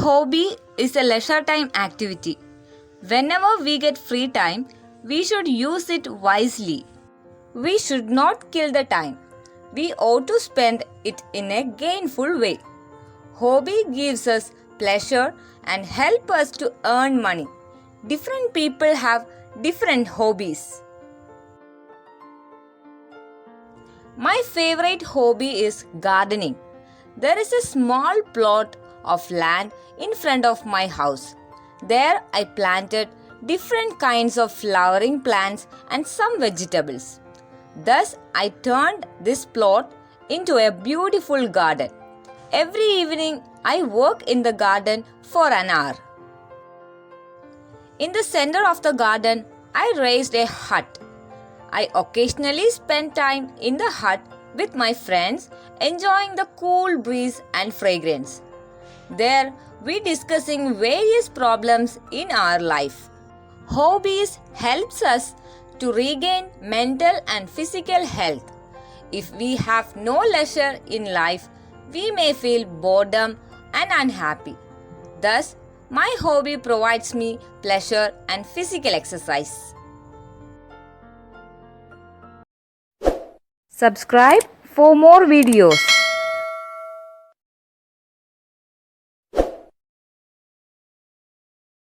hobby is a leisure time activity. Whenever we get free time, we should use it wisely. We should not kill the time. We ought to spend it in a gainful way. Hobby gives us pleasure and help us to earn money. Different people have different hobbies. My favorite hobby is gardening. There is a small plot of land in front of my house. There I planted different kinds of flowering plants and some vegetables. Thus I turned this plot into a beautiful garden. Every evening I work in the garden for an hour. In the center of the garden I raised a hut. I occasionally spend time in the hut with my friends, enjoying the cool breeze and fragrance. There we discussing various problems in our life. Hobbies helps us to regain mental and physical health. If we have no leisure in life, we may feel boredom and unhappy. Thus, my hobby provides me pleasure and physical exercise. Subscribe for more videos.